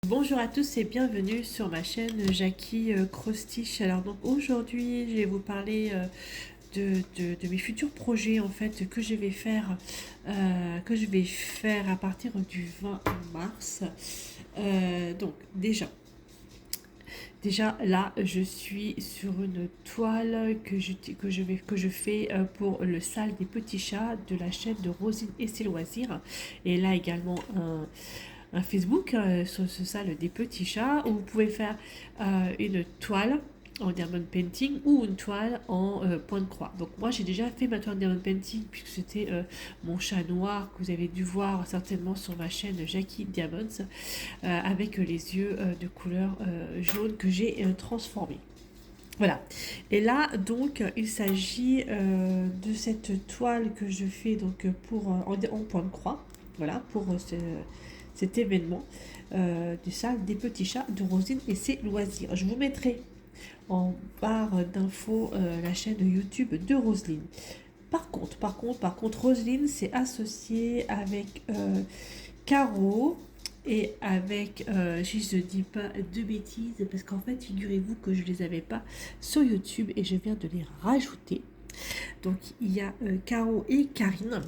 Bonjour à tous et bienvenue sur ma chaîne Jackie Crostiche. Alors donc aujourd'hui je vais vous parler de mes futurs projets en fait que je vais faire à partir du 20 mars. Donc déjà là je suis sur une toile que je fais pour le salle des petits chats de la chaîne de Rosine et ses loisirs, et là également un Facebook sur ce salle des petits chats où vous pouvez faire une toile en diamond painting ou une toile en point de croix. Donc moi j'ai déjà fait ma toile en diamond painting puisque c'était mon chat noir que vous avez dû voir certainement sur ma chaîne Jackie Diamonds, avec les yeux de couleur jaune que j'ai transformé. Voilà. Et là, donc, il s'agit de cette toile que je fais donc en point de croix. Voilà, pour cet événement du salle des petits chats de Rosine et ses loisirs. Je vous mettrai en barre d'infos la chaîne YouTube de Roselyne. Par contre, Roselyne s'est associée avec Caro et avec, je ne dis pas de bêtises, parce qu'en fait, figurez-vous que je ne les avais pas sur YouTube et je viens de les rajouter. Donc, il y a Caro et Karine.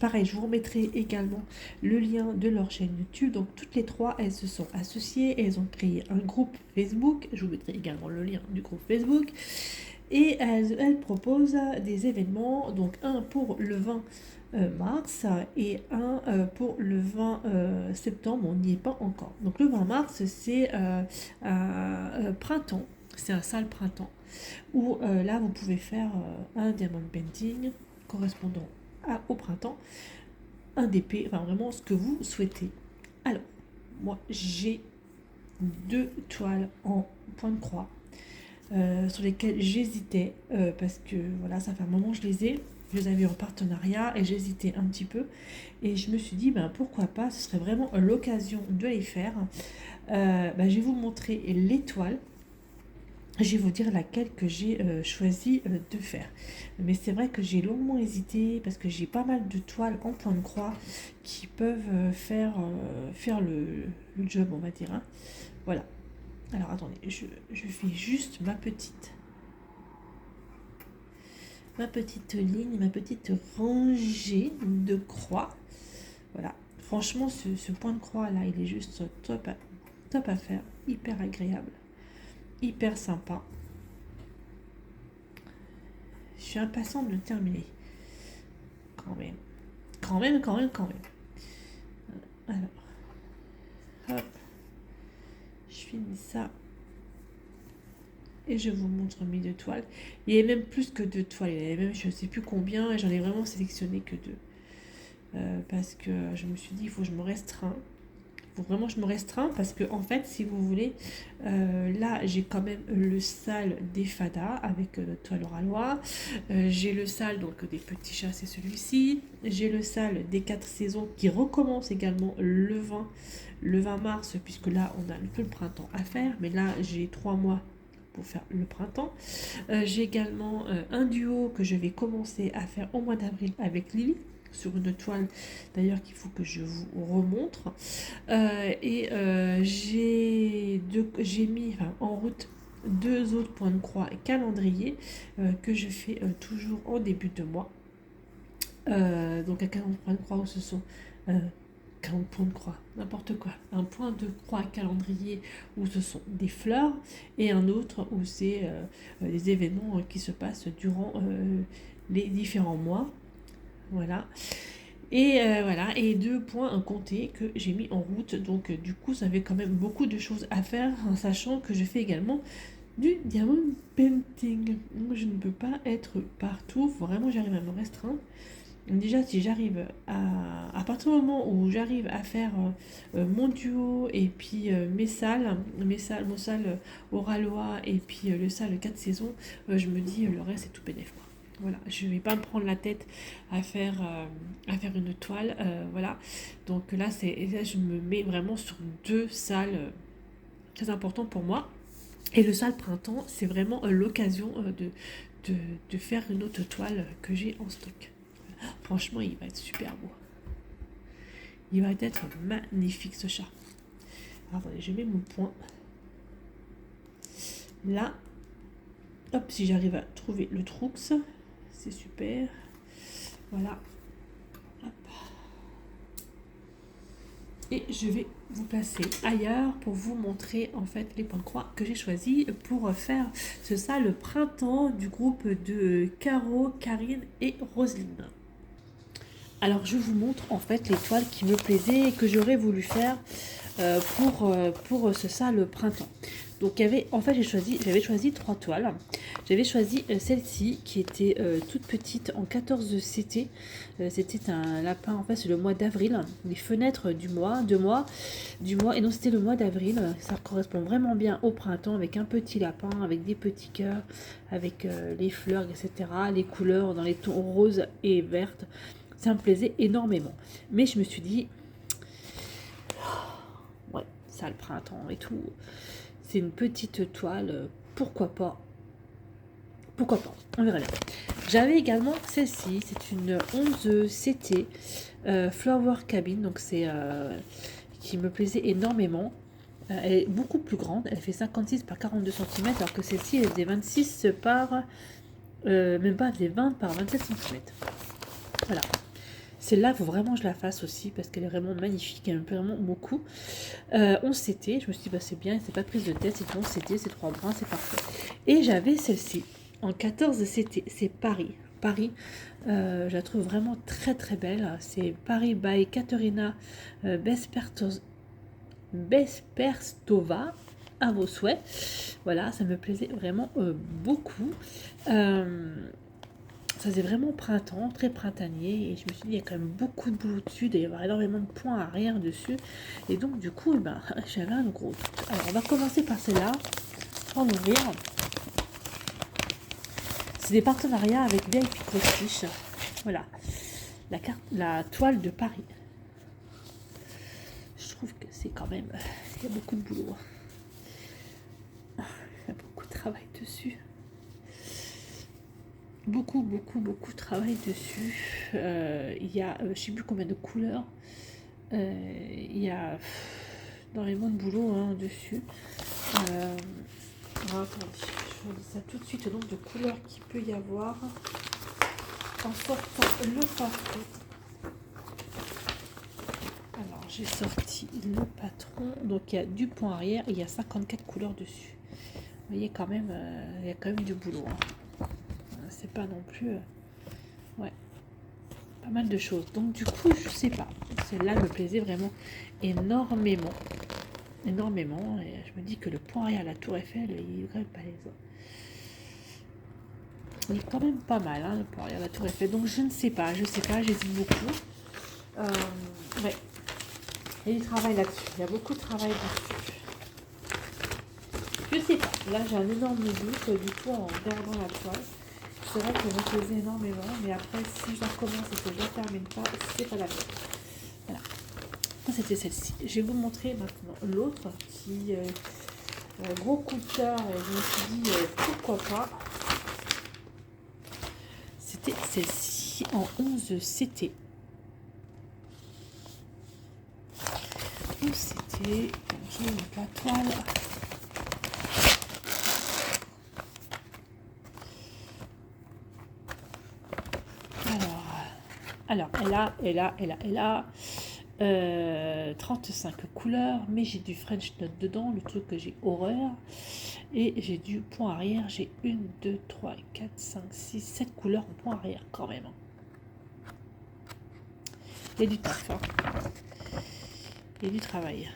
Pareil, je vous remettrai également le lien de leur chaîne YouTube. Donc toutes les trois, elles se sont associées, elles ont créé un groupe Facebook. Je vous mettrai également le lien du groupe Facebook. Et elles proposent des événements, donc un pour le 20 mars et un pour le 20 septembre. On n'y est pas encore. Donc le 20 mars, c'est un printemps. C'est un salle printemps où là, vous pouvez faire un diamond painting correspondant au printemps, un DP, enfin vraiment ce que vous souhaitez. Alors, moi j'ai deux toiles en point de croix sur lesquelles j'hésitais parce que voilà, ça fait un moment que je les avais en partenariat et j'hésitais un petit peu et je me suis dit pourquoi pas, ce serait vraiment l'occasion de les faire. Je vais vous montrer les toiles. Je vais vous dire laquelle que j'ai choisi de faire. Mais c'est vrai que j'ai longuement hésité parce que j'ai pas mal de toiles en point de croix qui peuvent faire le job, on va dire. Hein. Voilà. Alors attendez, je fais juste ma petite ligne, ma petite rangée de croix. Voilà. Franchement, ce point de croix là, il est juste top à faire, hyper agréable. Hyper sympa. Je suis impatiente de le terminer. Quand même. Alors, hop. Je finis ça. Et je vous montre mes deux toiles. Il y avait même plus que deux toiles. Il y avait même je ne sais plus combien. Et j'en ai vraiment sélectionné que deux. Parce que je me suis dit, il faut que je me restreins. Vraiment je me restreins parce que en fait si vous voulez là j'ai quand même le salle des fadas avec notre toile oralois, j'ai le salle donc des petits chats, c'est celui-ci, j'ai le salle des 4 saisons qui recommence également le 20 mars puisque là on a un peu le printemps à faire, mais là j'ai 3 mois pour faire le printemps. J'ai également un duo que je vais commencer à faire au mois d'avril avec Lily sur une toile d'ailleurs qu'il faut que je vous remontre. J'ai mis en route deux autres points de croix et calendrier que je fais toujours en début de mois. Donc à 40 points de croix où ce sont 40 points de croix, n'importe quoi. Un point de croix calendrier où ce sont des fleurs et un autre où c'est des événements qui se passent durant les différents mois. Voilà. Et voilà, et 2 points comptés que j'ai mis en route. Donc du coup, ça fait quand même beaucoup de choses à faire, en sachant que je fais également du diamond painting. Donc je ne peux pas être partout, faut vraiment j'arrive à me restreindre. Déjà, si j'arrive à partir du moment où j'arrive à faire mon duo et puis mon salle oralois et puis le salle 4 saisons, je me dis le reste c'est tout bénéf. Voilà, je ne vais pas me prendre la tête à faire une toile. Voilà, donc là, je me mets vraiment sur deux salles très importantes pour moi. Et le salle printemps, c'est vraiment l'occasion de faire une autre toile que j'ai en stock. Franchement, il va être super beau. Il va être magnifique ce chat. Alors, attendez, je mets mon point. Là, hop, si j'arrive à trouver le Troux, c'est super. Voilà. Hop. Et je vais vous placer ailleurs pour vous montrer en fait les points de croix que j'ai choisis pour faire ça le printemps du groupe de Caro, Karine et Roselyne. Alors je vous montre en fait les toiles qui me plaisaient et que j'aurais voulu faire pour ça le printemps. Donc il y avait, en fait j'avais choisi 3 toiles. J'avais choisi celle-ci qui était toute petite en 14 CT. C'était un lapin, en fait c'est le mois d'avril, les fenêtres du mois, et non c'était le mois d'avril. Ça correspond vraiment bien au printemps avec un petit lapin, avec des petits cœurs, avec les fleurs, etc. Les couleurs dans les tons roses et vertes. Ça me plaisait énormément. Mais je me suis dit, ouais, ça le printemps et tout. C'est une petite toile, pourquoi pas? Pourquoi pas? On verra bien. J'avais également celle-ci, c'est une 11 CT Flower Cabin, donc c'est qui me plaisait énormément. Elle est beaucoup plus grande, elle fait 56 par 42 cm, alors que celle-ci elle faisait 26 par même pas, elle faisait 20 par 27 cm. Voilà. Celle-là, il faut vraiment que je la fasse aussi parce qu'elle est vraiment magnifique, elle me plaît vraiment beaucoup. 11 CT, je me suis dit, bah, c'est bien, c'est pas de prise de tête, c'est 11 CT, c'est 3 brins, c'est parfait. Et j'avais celle-ci en 14 CT, c'est Paris. Paris, je la trouve vraiment très très belle. C'est Paris by Katerina Besperstova, à vos souhaits. Voilà, ça me plaisait vraiment beaucoup. Ça faisait vraiment printemps, très printanier, et je me suis dit, il y a quand même beaucoup de boulot dessus, il doit y avoir énormément de points arrière dessus, et donc du coup, j'avais un gros doute. Alors, on va commencer par celle-là, en ouvrir. C'est des partenariats avec VIP Prestige. Voilà, la toile de Paris. Je trouve que c'est quand même, il y a beaucoup de boulot. Il y a beaucoup de travail dessus. Beaucoup de travail dessus. Il y a je sais plus combien de couleurs. Il y a énormément de boulot dessus. Alors, attendez, je vous dis ça tout de suite, le nombre de couleurs qu'il peut y avoir en sortant le patron. Alors j'ai sorti le patron, donc il y a du point arrière et il y a 54 couleurs dessus. Vous voyez quand même, il y a quand même du boulot. C'est pas non plus ouais, pas mal de choses. Donc du coup je sais pas, celle-là me plaisait vraiment énormément, et je me dis que le point arrière à la Tour Eiffel il est quand même pas les autres. Il est quand même pas mal le point arrière à la Tour Eiffel. Donc je ne sais pas, j'hésite beaucoup. Ouais, il y a du travail là-dessus, il y a beaucoup de travail dessus. Je sais pas, là j'ai un énorme doute du coup en regardant la toile. C'est vrai que je me plaisais énormément, mais après, si je la recommence et que je la termine pas, c'est pas la peine. Voilà. Ça, c'était celle-ci. Je vais vous montrer maintenant l'autre qui, gros coup de cœur, je me suis dit, pourquoi pas. C'était celle-ci en 11 CT. 11 CT, je vais mettre la toile. Alors, elle a 35 couleurs, mais j'ai du French Note dedans, le truc que j'ai horreur. Et j'ai du point arrière, j'ai 1, 2, 3, 4, 5, 6, 7 couleurs en point arrière quand même. Il y a du taf, il y a du travail.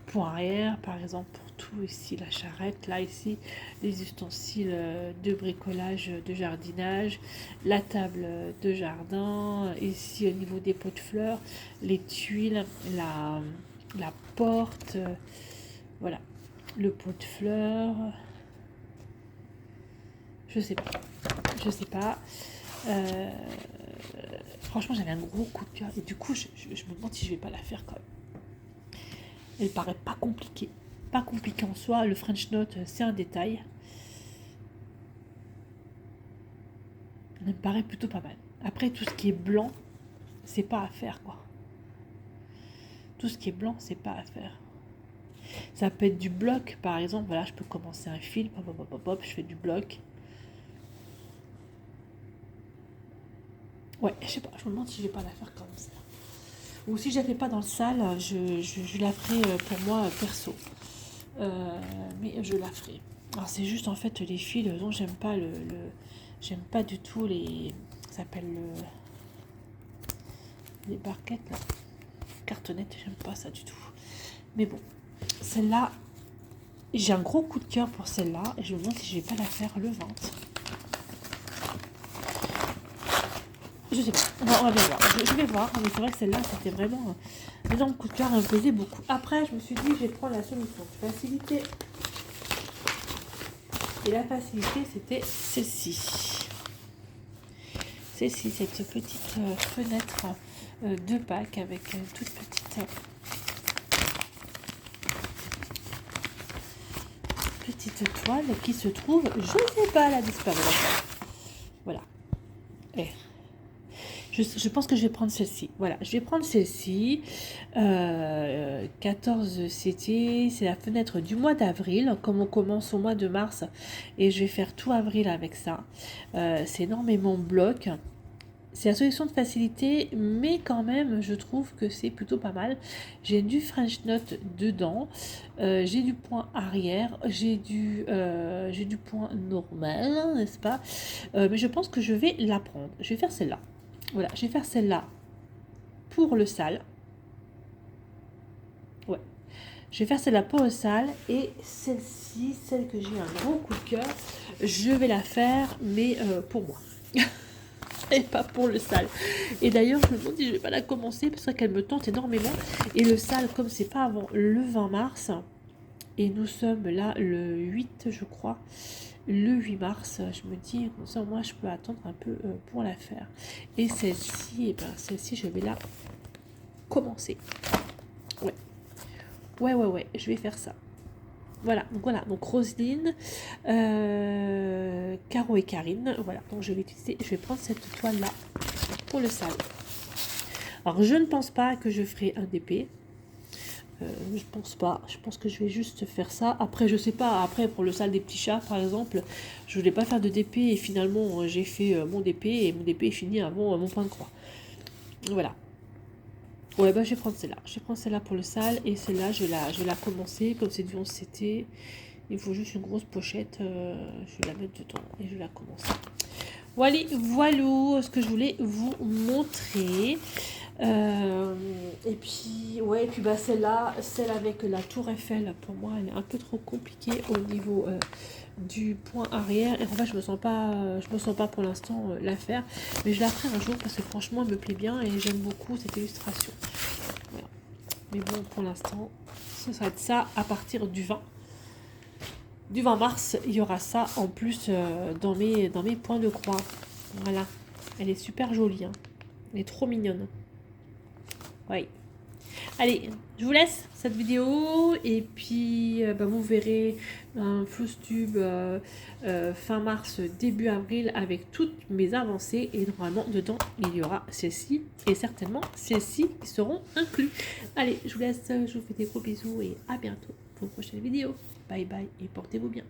Point arrière, par exemple, pour tout ici, la charrette, là, ici, les ustensiles de bricolage, de jardinage, la table de jardin, ici au niveau des pots de fleurs, les tuiles, la porte, voilà, le pot de fleurs, je sais pas. Franchement, j'avais un gros coup de cœur, et du coup, je me demande si je vais pas la faire quand même. Elle paraît pas compliquée. Pas compliquée en soi. Le French Note, c'est un détail. Elle me paraît plutôt pas mal. Après, tout ce qui est blanc, c'est pas à faire, quoi. Tout ce qui est blanc, c'est pas à faire. Ça peut être du bloc, par exemple. Voilà, je peux commencer un fil, hop, hop, hop, hop, je fais du bloc. Ouais, je sais pas, je me demande si je vais pas la faire comme ça. Ou si je la fais pas dans le sale, je la ferai pour moi perso. Mais je la ferai. Alors c'est juste en fait les fils dont j'aime pas j'aime pas du tout les. Ça s'appelle les barquettes là. Cartonnettes, j'aime pas ça du tout. Mais bon, celle-là, j'ai un gros coup de cœur pour celle-là. Et je me demande si je vais pas la faire le 20. Je sais pas, on va bien voir. Je vais voir, mais c'est vrai que celle-là, c'était vraiment un énorme coup de cœur, elle me plaisait beaucoup. Après, je me suis dit, je vais prendre la solution de facilité. Et la facilité, c'était celle-ci. Celle-ci, cette petite fenêtre de Pâques avec une toute petite toile qui se trouve, je ne sais pas, elle a disparu. Voilà. Et je pense que je vais prendre celle-ci. Voilà, je vais prendre celle-ci. 14 CT, c'est la fenêtre du mois d'avril. Comme on commence au mois de mars, et je vais faire tout avril avec ça. C'est énormément bloc. C'est la solution de facilité, mais quand même, je trouve que c'est plutôt pas mal. J'ai du French Knot dedans, j'ai du point arrière, j'ai du point normal, n'est-ce pas? Mais je pense que je vais la prendre. Je vais faire celle-là. Voilà, je vais faire celle-là pour le sale. Ouais. Je vais faire celle-là pour le sale, et celle-ci, celle que j'ai un gros coup de cœur, je vais la faire, mais pour moi. Et pas pour le sale. Et d'ailleurs, je me demande si je vais pas la commencer parce qu'elle me tente énormément. Et le sale, comme c'est pas avant le 20 mars, et nous sommes là le 8, je crois, le 8 mars, je me dis, comme ça, moi, je peux attendre un peu pour la faire. Et celle-ci, celle-ci, je vais la commencer. Ouais, je vais faire ça. Voilà, donc Roselyne, Caro et Karine, voilà, donc je vais prendre cette toile-là pour le sale. Alors, je ne pense pas que je ferai un DP, je pense pas, je pense que je vais juste faire ça. Après, je sais pas, après, pour le sale des petits chats, par exemple, je voulais pas faire de DP, et finalement, j'ai fait mon DP, et mon DP est fini avant mon point de croix. Voilà. Ouais, bah je vais prendre celle-là. Je vais prendre celle-là pour le sale, et celle-là, je vais la commencer. Comme c'est du 11 CT, il faut juste une grosse pochette. Je vais la mettre dedans et je vais la commencer. Voilà ce que je voulais vous montrer. Et puis, ouais, et puis bah celle-là, celle avec la tour Eiffel, pour moi, elle est un peu trop compliquée au niveau du point arrière. Et en fait, je me sens pas pour l'instant la faire, mais je la ferai un jour parce que franchement, elle me plaît bien et j'aime beaucoup cette illustration. Voilà. Mais bon, pour l'instant, ce sera ça à partir du 20 mars. Il y aura ça en plus dans mes points de croix. Voilà, elle est super jolie, hein. Elle est trop mignonne. Oui. Allez, je vous laisse cette vidéo, et puis vous verrez un Flosstube fin mars, début avril, avec toutes mes avancées, et normalement dedans il y aura celles-ci et certainement celles-ci qui seront inclus. Allez, je vous laisse, je vous fais des gros bisous et à bientôt pour une prochaine vidéo. Bye bye et portez-vous bien.